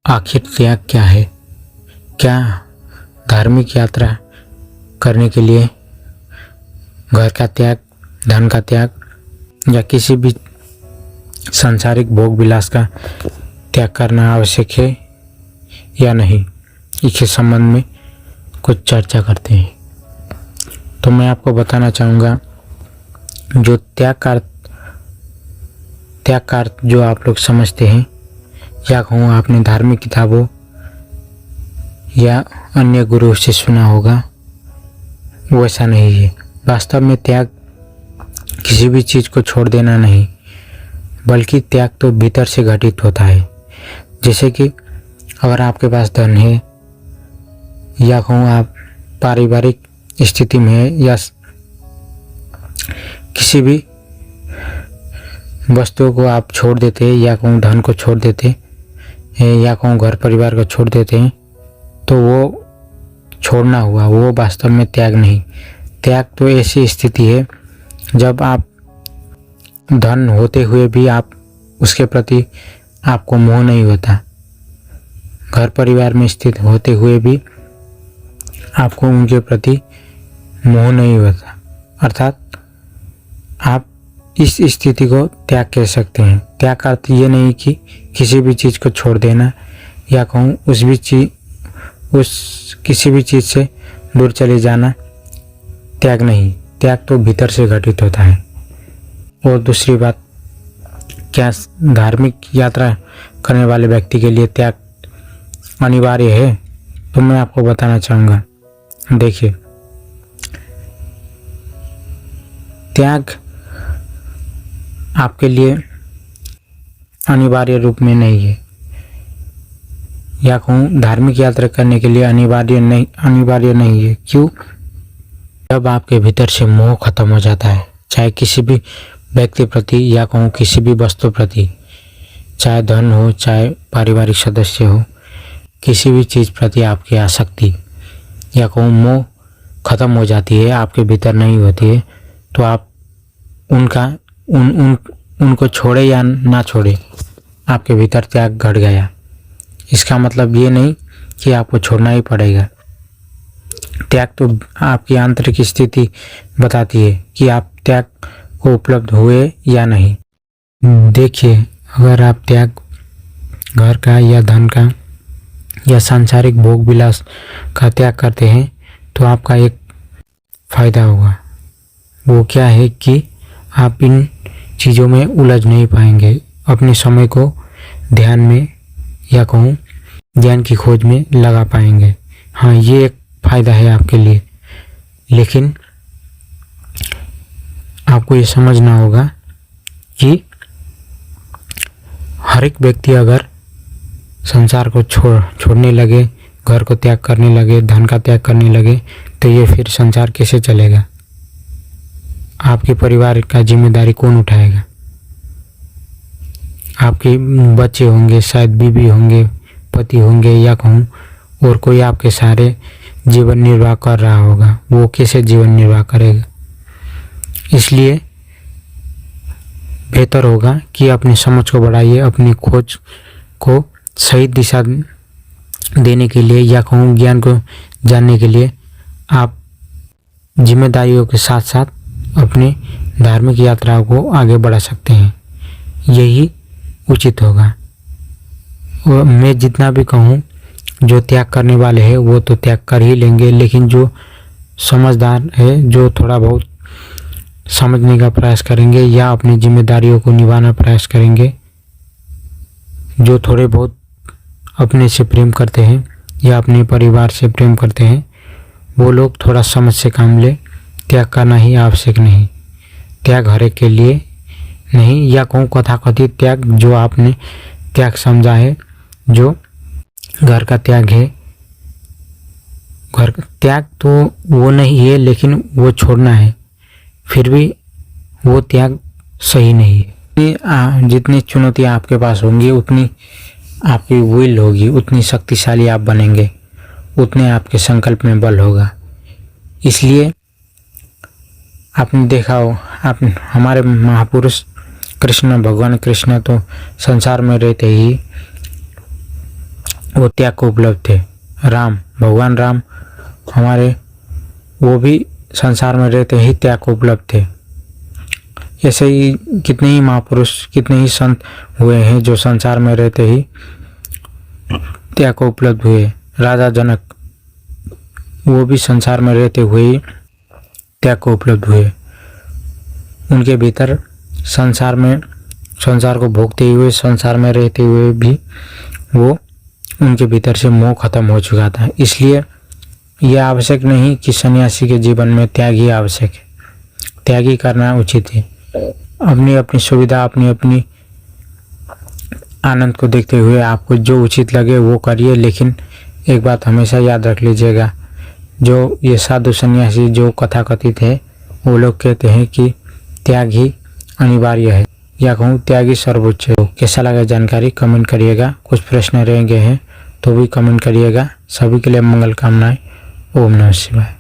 आखिर त्याग क्या है? क्या धार्मिक यात्रा करने के लिए घर का त्याग, धन का त्याग या किसी भी सांसारिक भोग विलास का त्याग करना आवश्यक है या नहीं, इसके संबंध में कुछ चर्चा करते हैं। तो मैं आपको बताना चाहूँगा, जो त्याग का अर्थ जो आप लोग समझते हैं या कहूँ आपने धार्मिक किताबों या अन्य गुरुओं से सुना होगा, वैसा नहीं है। वास्तव में त्याग किसी भी चीज़ को छोड़ देना नहीं, बल्कि त्याग तो भीतर से घटित होता है। जैसे कि अगर आपके पास धन है या कहूँ आप पारिवारिक स्थिति में है या किसी भी वस्तुओं को आप छोड़ देते हैं या कहूँ धन को छोड़ देते हैं या कहूँ घर परिवार को छोड़ देते हैं, तो वो छोड़ना हुआ, वो वास्तव में त्याग नहीं। त्याग तो ऐसी स्थिति है जब आप धन होते हुए भी आप उसके प्रति आपको मोह नहीं होता, घर परिवार में स्थित होते हुए भी आपको उनके प्रति मोह नहीं होता, अर्थात आप इस स्थिति को त्याग कह सकते हैं। त्याग का अर्थ ये नहीं कि किसी भी चीज़ को छोड़ देना या कहूँ किसी भी चीज़ से दूर चले जाना त्याग नहीं। त्याग तो भीतर से घटित होता है। और दूसरी बात, क्या धार्मिक यात्रा करने वाले व्यक्ति के लिए त्याग अनिवार्य है? तो मैं आपको बताना चाहूँगा, देखिए, त्याग आपके लिए अनिवार्य रूप में नहीं है, या कहूँ धार्मिक यात्रा करने के लिए अनिवार्य नहीं है। क्यों? जब आपके भीतर से मोह खत्म हो जाता है, चाहे किसी भी व्यक्ति प्रति या कहूँ किसी भी वस्तु प्रति, चाहे धन हो, चाहे पारिवारिक सदस्य हो, किसी भी चीज़ प्रति आपकी आसक्ति या कहूँ मोह खत्म हो जाती है, आपके भीतर नहीं होती है, तो आप उनको छोड़े या ना छोड़े, आपके भीतर त्याग घट गया। इसका मतलब ये नहीं कि आपको छोड़ना ही पड़ेगा। त्याग तो आपकी आंतरिक स्थिति बताती है कि आप त्याग को उपलब्ध हुए या नहीं। देखिए, अगर आप त्याग घर का या धन का या सांसारिक भोग विलास का त्याग करते हैं, तो आपका एक फायदा होगा। वो क्या है कि आप इन चीज़ों में उलझ नहीं पाएंगे, अपने समय को ध्यान में या कहूँ ज्ञान की खोज में लगा पाएंगे। हाँ, ये एक फ़ायदा है आपके लिए, लेकिन आपको ये समझना होगा कि हर एक व्यक्ति अगर संसार को छोड़ने लगे, घर को त्याग करने लगे, धन का त्याग करने लगे, तो ये फिर संसार कैसे चलेगा? आपके परिवार का जिम्मेदारी कौन उठाएगा? आपके बच्चे होंगे, शायद बीवी होंगे, पति होंगे, या कहूँ और कोई आपके सारे जीवन निर्वाह कर रहा होगा, वो कैसे जीवन निर्वाह करेगा? इसलिए बेहतर होगा कि अपनी समझ को बढ़ाइए, अपनी खोज को सही दिशा देने के लिए या कहूँ ज्ञान को जानने के लिए आप जिम्मेदारियों के साथ साथ अपनी धार्मिक यात्राओं को आगे बढ़ा सकते हैं। यही उचित होगा। और मैं जितना भी कहूँ, जो त्याग करने वाले हैं वो तो त्याग कर ही लेंगे, लेकिन जो समझदार है, जो थोड़ा बहुत समझने का प्रयास करेंगे या अपनी जिम्मेदारियों को निभाना प्रयास करेंगे, जो थोड़े बहुत अपने से प्रेम करते हैं या अपने परिवार से प्रेम करते हैं, वो लोग थोड़ा समझ से काम ले। त्याग करना ही आवश्यक नहीं। त्याग हर एक के लिए नहीं, या कहूँ कथाकथित त्याग जो आपने त्याग समझा है, जो घर का त्याग है, घर का त्याग तो वो नहीं है, लेकिन वो छोड़ना है, फिर भी वो त्याग सही नहीं है। जितनी चुनौतियाँ आपके पास होंगी, उतनी आपकी विल होगी, उतनी शक्तिशाली आप बनेंगे, उतने आपके संकल्प में बल होगा। इसलिए आपने देखा हो, हमारे महापुरुष कृष्ण, भगवान कृष्ण तो संसार में रहते ही वो त्याग को उपलब्ध थे। राम, भगवान राम हमारे, वो भी संसार में रहते ही त्याग को उपलब्ध थे। ऐसे ही कितने ही महापुरुष, कितने ही संत हुए हैं जो संसार में रहते ही त्याग को उपलब्ध हुए। राजा जनक, वो भी संसार में रहते हुए ही त्याग को उपलब्ध हुए। उनके भीतर संसार को भोगते हुए, संसार में रहते हुए भी वो, उनके भीतर से मोह खत्म हो चुका था। इसलिए यह आवश्यक नहीं कि सन्यासी के जीवन में त्याग ही आवश्यक है, त्याग ही करना उचित है। अपनी अपनी सुविधा, अपनी अपनी आनंद को देखते हुए आपको जो उचित लगे वो करिए। लेकिन एक बात हमेशा याद रख लीजिएगा, जो ये साधु सन्यासी जो कथाकथित है, वो लोग कहते हैं कि त्याग ही अनिवार्य है, या कहूँ त्याग ही सर्वोच्च है। कैसा लगा जानकारी कमेंट करिएगा। कुछ प्रश्न रहेंगे हैं तो भी कमेंट करिएगा। सभी के लिए मंगल कामनाएं। ओम नमः शिवाय।